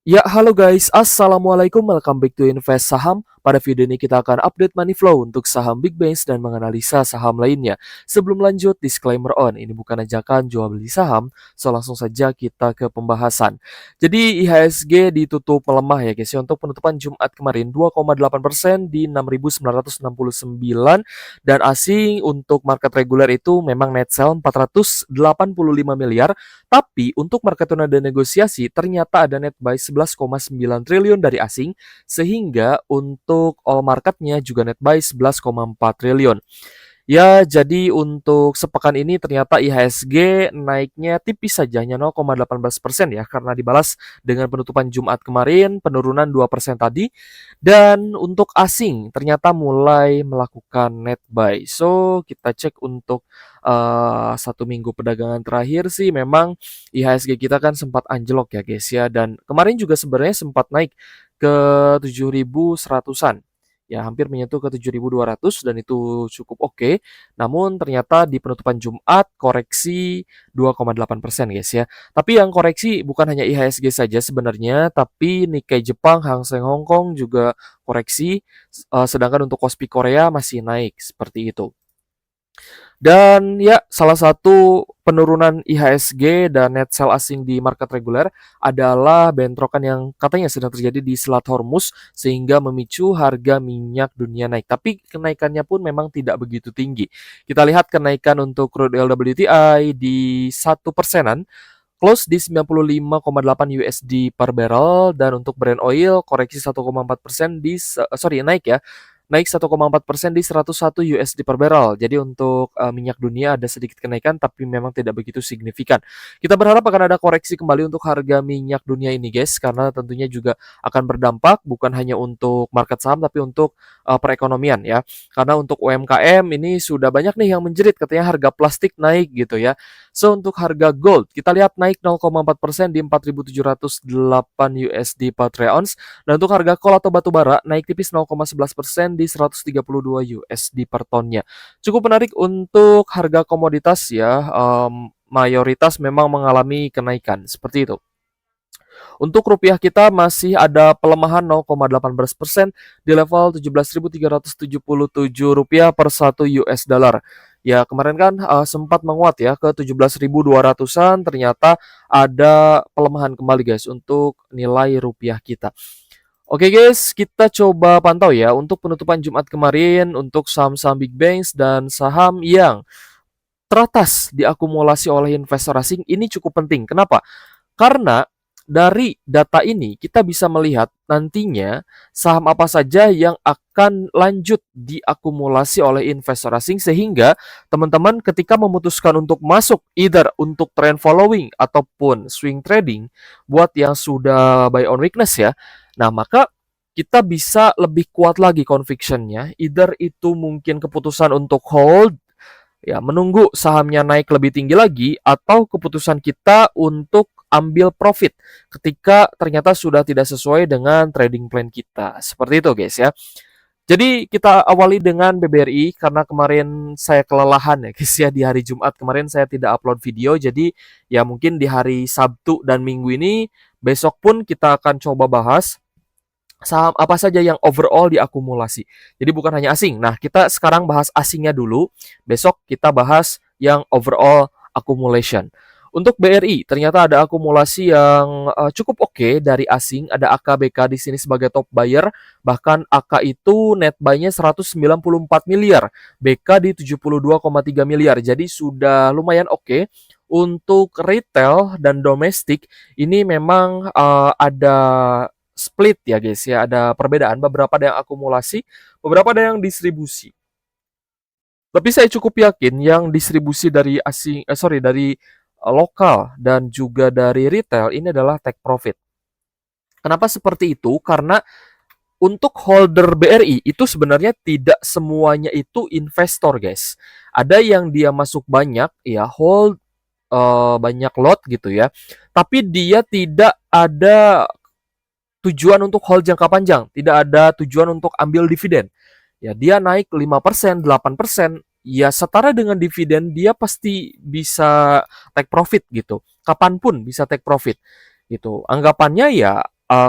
Ya, halo guys. Assalamualaikum. Welcome back to Invest Saham. Pada video ini kita akan update money flow untuk saham Big Banks dan menganalisa saham lainnya. Sebelum lanjut, disclaimer on. Ini bukan ajakan jual beli saham, so langsung saja kita ke pembahasan. Jadi IHSG ditutup melemah ya guys ya. Untuk penutupan Jumat kemarin 2,8% di 6.969 dan asing untuk market reguler itu memang net sell 485 miliar. Tapi untuk market tuna dan negosiasi ternyata ada net buy 11,9 triliun dari asing sehingga untuk all marketnya juga net buy 11,4 triliun. Ya, jadi untuk sepekan ini ternyata IHSG naiknya tipis saja, hanya 0,18% ya, karena dibalas dengan penutupan Jumat kemarin, penurunan 2% tadi. Dan untuk asing ternyata mulai melakukan net buy. So, kita cek untuk 1 minggu perdagangan terakhir sih memang IHSG kita kan sempat anjlok ya guys ya. Dan kemarin juga sebenarnya sempat naik ke 7.100-an. Ya, hampir menyentuh ke 7.200 dan itu cukup oke. Namun ternyata di penutupan Jumat koreksi 2,8% guys ya. Tapi yang koreksi bukan hanya IHSG saja sebenarnya, tapi Nikkei Jepang, Hang Seng Hong Kong juga koreksi, sedangkan untuk Kospi Korea masih naik seperti itu. Dan ya, salah satu penurunan IHSG dan net sell asing di market reguler adalah bentrokan yang katanya sedang terjadi di Selat Hormuz sehingga memicu harga minyak dunia naik. Tapi kenaikannya pun memang tidak begitu tinggi. Kita lihat kenaikan untuk crude oil WTI di 1%-an, close di 95,8 USD per barrel, dan untuk Brent oil koreksi 1,4% di naik ya, naik 1,4% di 101 USD per barrel. Jadi untuk minyak dunia ada sedikit kenaikan tapi memang tidak begitu signifikan. Kita berharap akan ada koreksi kembali untuk harga minyak dunia ini guys, karena tentunya juga akan berdampak bukan hanya untuk market saham tapi untuk perekonomian ya. Karena untuk UMKM ini sudah banyak nih yang menjerit katanya harga plastik naik gitu ya. So untuk harga gold kita lihat naik 0,4% di 4.708 USD per troy ounce. Dan untuk harga kol atau batu bara naik tipis 0,11% di 132 USD per tonnya. Cukup menarik untuk harga komoditas ya, mayoritas memang mengalami kenaikan seperti itu. Untuk rupiah kita masih ada pelemahan 0,18% di level 17.377 rupiah per 1 US dollar. Ya, kemarin kan sempat menguat ya ke 17.200-an, ternyata ada pelemahan kembali guys untuk nilai rupiah kita. Oke guys, kita coba pantau ya untuk penutupan Jumat kemarin untuk saham-saham big banks dan saham yang teratas diakumulasi oleh investor asing ini cukup penting. Kenapa? Karena dari data ini kita bisa melihat nantinya saham apa saja yang akan lanjut diakumulasi oleh investor asing sehingga teman-teman ketika memutuskan untuk masuk either untuk trend following ataupun swing trading buat yang sudah buy on weakness ya. Nah, maka kita bisa lebih kuat lagi convictionnya, either itu mungkin keputusan untuk hold ya, menunggu sahamnya naik lebih tinggi lagi, atau keputusan kita untuk ambil profit ketika ternyata sudah tidak sesuai dengan trading plan kita. Seperti itu guys ya. Jadi kita awali dengan BBRI karena kemarin saya kelelahan ya guys ya, di hari Jumat kemarin saya tidak upload video, jadi ya mungkin di hari Sabtu dan Minggu ini besok pun kita akan coba bahas saham apa saja yang overall diakumulasi. Jadi bukan hanya asing. Nah, kita sekarang bahas asingnya dulu. Besok kita bahas yang overall accumulation. Untuk BRI, ternyata ada akumulasi yang cukup oke dari asing. Ada AKBK di sini sebagai top buyer. Bahkan AK itu net buy-nya 194 miliar. BK di 72,3 miliar. Jadi sudah lumayan oke. Untuk retail dan domestik, ini memang ada split ya guys ya, ada perbedaan, beberapa ada yang akumulasi, beberapa ada yang distribusi. Tapi saya cukup yakin yang distribusi dari dari lokal dan juga dari retail ini adalah take profit. Kenapa seperti itu? Karena untuk holder BRI itu sebenarnya tidak semuanya itu investor guys. Ada yang dia masuk banyak ya, hold banyak lot gitu ya. Tapi dia tidak ada tujuan untuk hold jangka panjang, tidak ada tujuan untuk ambil dividen. Ya, dia naik 5%, 8%, ya setara dengan dividen dia pasti bisa take profit gitu. Kapanpun bisa take profit gitu. Anggapannya ya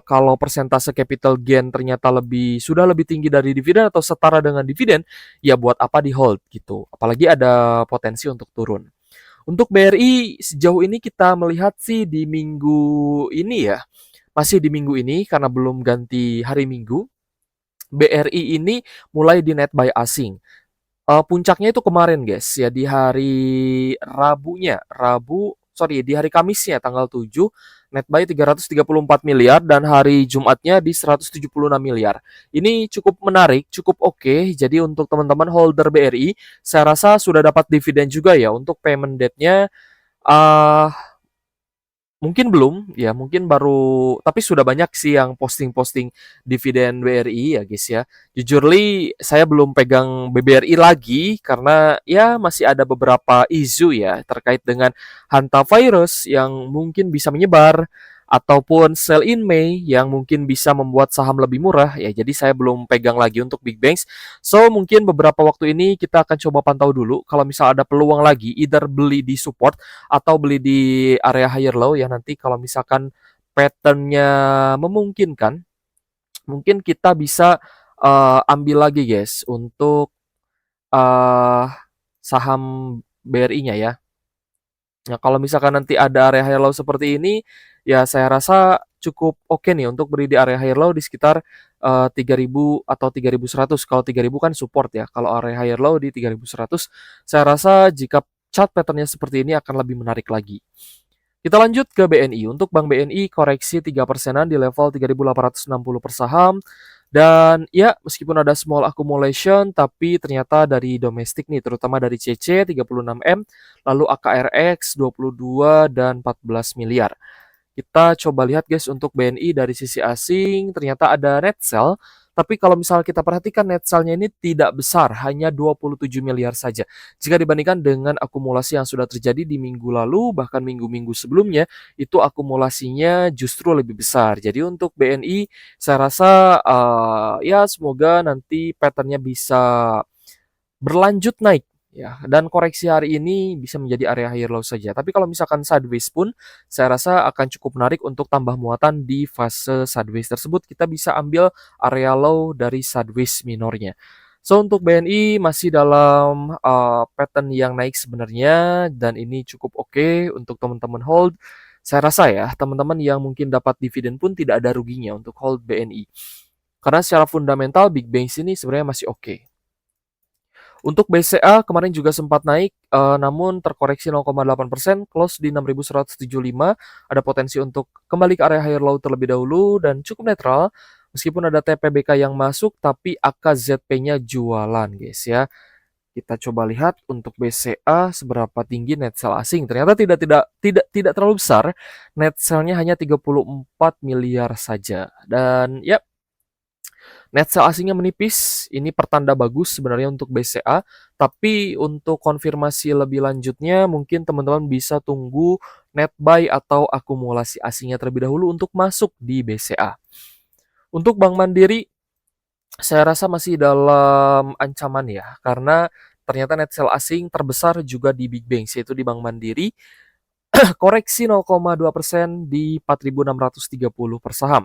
kalau persentase capital gain ternyata sudah lebih tinggi dari dividen atau setara dengan dividen, ya buat apa di-hold gitu. Apalagi ada potensi untuk turun. Untuk BRI sejauh ini kita melihat sih di minggu ini ya, masih di minggu ini karena belum ganti hari Minggu, BRI ini mulai di net buy asing. Puncaknya itu kemarin guys, ya di hari di hari Kamisnya tanggal 7, net buy 334 miliar dan hari Jumatnya di 176 miliar. Ini cukup menarik, cukup oke. Jadi untuk teman-teman holder BRI, saya rasa sudah dapat dividen juga ya untuk payment date-nya. Uh, Mungkin belum, ya mungkin baru, tapi sudah banyak sih yang posting-posting dividen BRI ya guys ya. Jujurly saya belum pegang BBRI lagi karena ya masih ada beberapa isu ya terkait dengan hantavirus yang mungkin bisa menyebar ataupun sell in May yang mungkin bisa membuat saham lebih murah ya. Jadi saya belum pegang lagi untuk big banks. So mungkin beberapa waktu ini kita akan coba pantau dulu kalau misal ada peluang lagi either beli di support atau beli di area higher low ya, nanti kalau misalkan patternnya memungkinkan, mungkin kita bisa ambil lagi guys untuk uh, saham BRI-nya ya. Nah, kalau misalkan nanti ada area higher low seperti ini, ya saya rasa cukup oke nih untuk beri di area higher low di sekitar 3.000 atau 3.100. Kalau 3.000 kan support ya. Kalau area higher low di 3.100, saya rasa jika chart patternnya seperti ini akan lebih menarik lagi. Kita lanjut ke BNI. Untuk Bank BNI koreksi 3%-an di level 3.860 per saham. Dan ya, meskipun ada small accumulation, tapi ternyata dari domestik nih, terutama dari CC 36M, lalu AKRX 22 dan 14 miliar. Kita coba lihat guys untuk BNI dari sisi asing, ternyata ada net sell, tapi kalau misal kita perhatikan net sell-nya ini tidak besar, hanya 27 miliar saja. Jika dibandingkan dengan akumulasi yang sudah terjadi di minggu lalu, bahkan minggu-minggu sebelumnya, itu akumulasinya justru lebih besar. Jadi untuk BNI, saya rasa ya semoga nanti pattern-nya bisa berlanjut naik ya, dan koreksi hari ini bisa menjadi area higher low saja. Tapi kalau misalkan sideways pun saya rasa akan cukup menarik untuk tambah muatan di fase sideways tersebut. Kita bisa ambil area low dari sideways minornya. So untuk BNI masih dalam pattern yang naik sebenarnya dan ini cukup oke untuk teman-teman hold. Saya rasa ya teman-teman yang mungkin dapat dividen pun tidak ada ruginya untuk hold BNI. Karena secara fundamental Big Banks ini sebenarnya masih oke. Untuk BCA kemarin juga sempat naik, namun terkoreksi 0,8%, close di 6.175. Ada potensi untuk kembali ke area higher low terlebih dahulu dan cukup netral. Meskipun ada TPBK yang masuk, tapi AKZP-nya jualan, guys ya. Kita coba lihat untuk BCA seberapa tinggi net sell asing. Ternyata tidak terlalu besar. Net sell-nya hanya 34 miliar saja. Dan ya, net sell asingnya menipis, ini pertanda bagus sebenarnya untuk BCA, tapi untuk konfirmasi lebih lanjutnya mungkin teman-teman bisa tunggu net buy atau akumulasi asingnya terlebih dahulu untuk masuk di BCA. Untuk Bank Mandiri, saya rasa masih dalam ancaman ya, karena ternyata net sell asing terbesar juga di Big Bank, yaitu di Bank Mandiri, koreksi 0,2% di 4.630 per saham.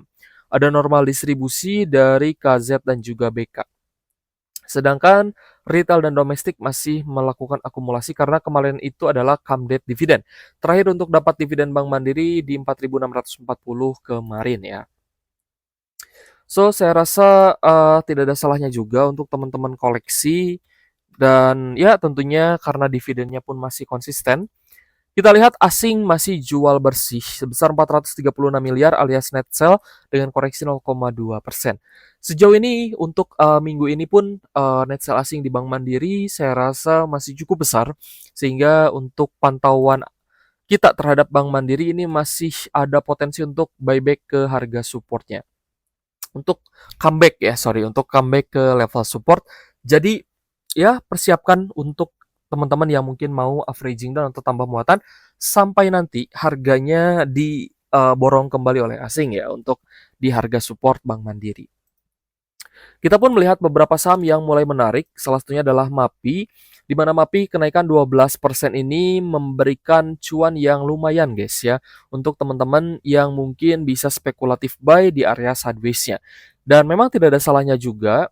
Ada normal distribusi dari KZ dan juga BK. Sedangkan retail dan domestik masih melakukan akumulasi karena kemarin itu adalah come date dividend. Terakhir untuk dapat dividen Bank Mandiri di 4.640 kemarin ya. So, saya rasa tidak ada salahnya juga untuk teman-teman koleksi dan ya tentunya karena dividennya pun masih konsisten. Kita lihat asing masih jual bersih sebesar 436 miliar alias net sell dengan koreksi 0,2%. Sejauh ini untuk minggu ini pun net sell asing di Bank Mandiri saya rasa masih cukup besar sehingga untuk pantauan kita terhadap Bank Mandiri ini masih ada potensi untuk buyback ke harga supportnya. Untuk untuk comeback ke level support. Jadi ya persiapkan untuk teman-teman yang mungkin mau averaging down atau tambah muatan sampai nanti harganya diborong kembali oleh asing ya untuk di harga support Bank Mandiri. Kita pun melihat beberapa saham yang mulai menarik, salah satunya adalah MAPI. Di Di mana MAPI kenaikan 12% ini memberikan cuan yang lumayan guys ya, untuk teman-teman yang mungkin bisa spekulatif buy di area sideways-nya. Dan memang tidak ada salahnya juga,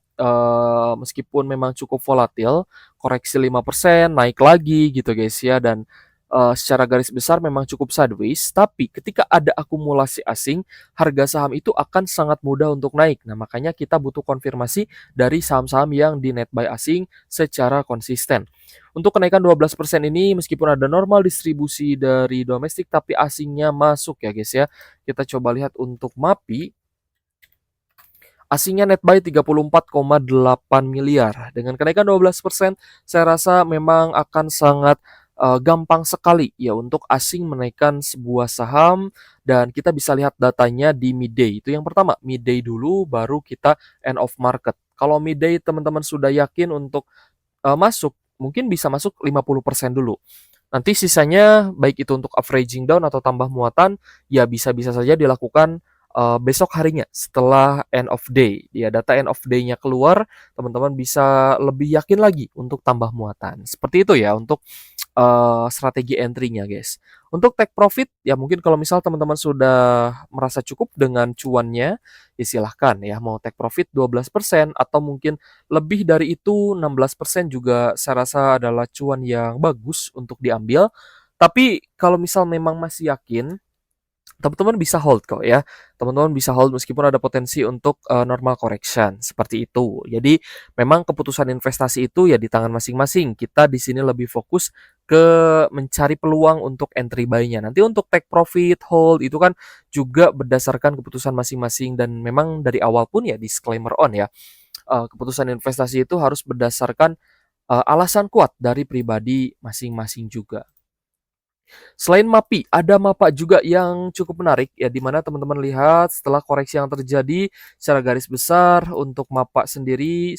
meskipun memang cukup volatil, koreksi 5% naik lagi gitu guys ya, dan secara garis besar memang cukup sideways, tapi ketika ada akumulasi asing, harga saham itu akan sangat mudah untuk naik. Nah, makanya kita butuh konfirmasi dari saham-saham yang di net buy asing secara konsisten. Untuk kenaikan 12% ini meskipun ada normal distribusi dari domestik tapi asingnya masuk ya guys ya. Kita coba lihat untuk MAPI, asingnya net buy 34,8 miliar. Dengan kenaikan 12%, saya rasa memang akan sangat gampang sekali ya untuk asing menaikkan sebuah saham, dan kita bisa lihat datanya di midday. Itu yang pertama, midday dulu baru kita end of market. Kalau midday teman-teman sudah yakin untuk masuk, mungkin bisa masuk 50% dulu. Nanti sisanya baik itu untuk averaging down atau tambah muatan, ya bisa-bisa saja dilakukan besok harinya setelah end of day. Ya, data end of day-nya keluar, teman-teman bisa lebih yakin lagi untuk tambah muatan. Seperti itu ya untuk strategi entry-nya, guys. Untuk take profit, ya mungkin kalau misal teman-teman sudah merasa cukup dengan cuannya, ya silahkan ya mau take profit 12% atau mungkin lebih dari itu 16% juga saya rasa adalah cuan yang bagus untuk diambil. Tapi kalau misal memang masih yakin, teman-teman bisa hold kok ya. Teman-teman bisa hold meskipun ada potensi untuk normal correction seperti itu. Jadi memang keputusan investasi itu ya di tangan masing-masing. Kita di sini lebih fokus ke mencari peluang untuk entry buy-nya. Nanti untuk take profit, hold itu kan juga berdasarkan keputusan masing-masing, dan memang dari awal pun ya disclaimer on ya. Keputusan investasi itu harus berdasarkan alasan kuat dari pribadi masing-masing juga. Selain MAPI, ada MAPA juga yang cukup menarik ya, di mana teman-teman lihat setelah koreksi yang terjadi secara garis besar untuk MAPA sendiri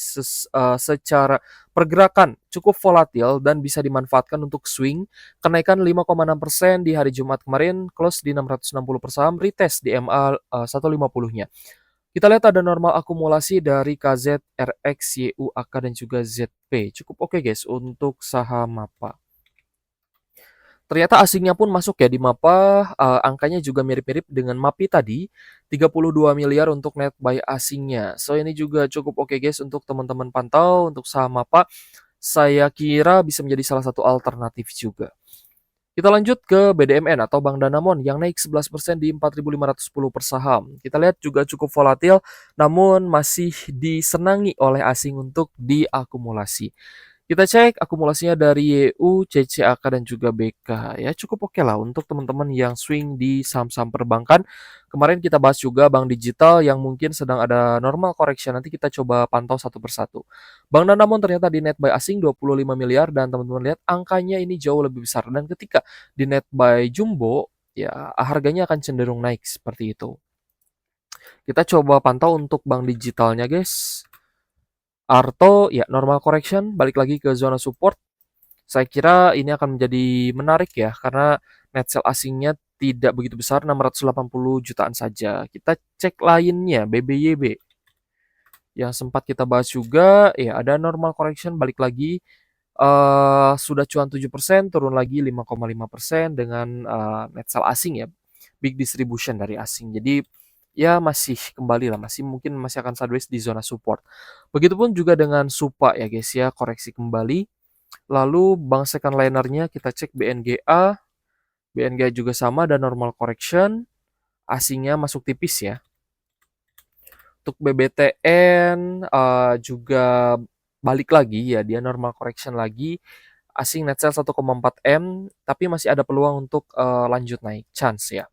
secara pergerakan cukup volatil dan bisa dimanfaatkan untuk swing. Kenaikan 5,6% di hari Jumat kemarin, close di 660 per saham, retest di MA 150-nya. Kita lihat ada normal akumulasi dari KZ, RX, YU, AK, dan juga ZP. Cukup oke guys untuk saham MAPA. Ternyata asingnya pun masuk ya di MAPA, angkanya juga mirip-mirip dengan MAPI tadi, 32 miliar untuk net buy asingnya. So ini juga cukup oke guys untuk teman-teman pantau untuk saham MAPA. Saya kira bisa menjadi salah satu alternatif juga. Kita lanjut ke BDMN atau Bank Danamon yang naik 11% di 4.510 per saham. Kita lihat juga cukup volatil, namun masih disenangi oleh asing untuk diakumulasi. Kita cek akumulasinya dari YU, CCAK, dan juga BK. Ya, cukup oke lah untuk teman-teman yang swing di saham-saham perbankan. Kemarin kita bahas juga bank digital yang mungkin sedang ada normal correction. Nanti kita coba pantau satu persatu. Bank Danamon ternyata di net buy asing 25 miliar, dan teman-teman lihat angkanya ini jauh lebih besar. Dan ketika di net buy jumbo, ya harganya akan cenderung naik seperti itu. Kita coba pantau untuk bank digitalnya, guys. Arto, ya normal correction, balik lagi ke zona support. Saya kira ini akan menjadi menarik ya, karena net sell asingnya tidak begitu besar, 680 jutaan saja. Kita cek lainnya, BBYB. Yang sempat kita bahas juga, ya ada normal correction, balik lagi. Sudah cuan 7%, turun lagi 5,5% dengan net sell asing ya. Big distribution dari asing. Jadi ya masih kembali lah, mungkin masih akan sideways di zona support. Begitupun juga dengan Supa ya guys ya, koreksi kembali. Lalu bank second linernya kita cek BNGA. BNGA juga sama, dan normal correction. Asingnya masuk tipis ya. Untuk BBTN juga balik lagi ya, dia normal correction lagi. Asing net sell 1,4 M, tapi masih ada peluang untuk lanjut naik, chance ya.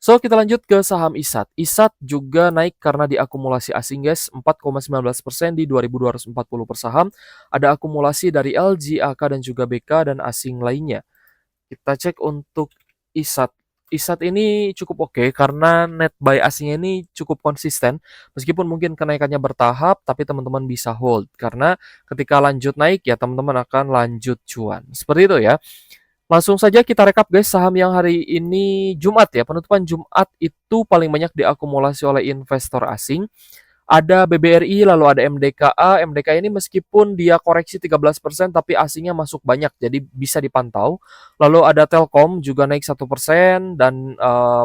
So, kita lanjut ke saham ISAT. ISAT juga naik karena diakumulasi asing guys, 4,19% di 2.240 per saham. Ada akumulasi dari LG, AK, dan juga BK, dan asing lainnya. Kita cek untuk ISAT. ISAT ini cukup oke karena net buy asingnya ini cukup konsisten. Meskipun mungkin kenaikannya bertahap, tapi teman-teman bisa hold. Karena ketika lanjut naik ya teman-teman akan lanjut cuan. Seperti itu ya. Langsung saja kita rekap guys, saham yang hari ini Jumat ya, penutupan Jumat itu paling banyak diakumulasi oleh investor asing. Ada BBRI, lalu ada MDKA. MDKA ini meskipun dia koreksi 13%, tapi asingnya masuk banyak, jadi bisa dipantau. Lalu ada Telkom juga naik 1% dan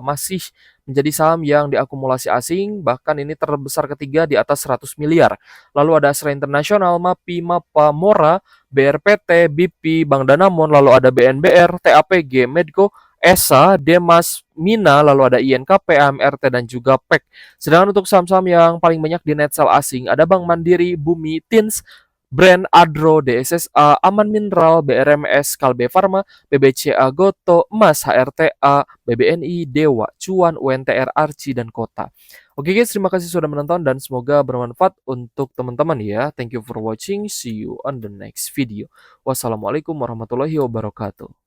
masih menjadi saham yang diakumulasi asing, bahkan ini terbesar ketiga di atas 100 miliar. Lalu ada Astra Internasional, MAPI, MAPA, Mora, BRPT, BP, Bank Danamon, lalu ada BNBR, TAPG, Medco, ESA, Demas, Mina, lalu ada INKP, AMRT, dan juga PEK. Sedangkan untuk saham-saham yang paling banyak di net sell asing, ada Bank Mandiri, Bumi, Tins, Brand, Adro, DSSA, Aman Mineral, BRMS, Kalbe Farma, BBCA, Goto, Emas, HRTA, BBNI, Dewa, Cuan, UNTR, Arci, dan Kota. Oke guys, terima kasih sudah menonton dan semoga bermanfaat untuk teman-teman ya. Thank you for watching. See you on the next video. Wassalamualaikum warahmatullahi wabarakatuh.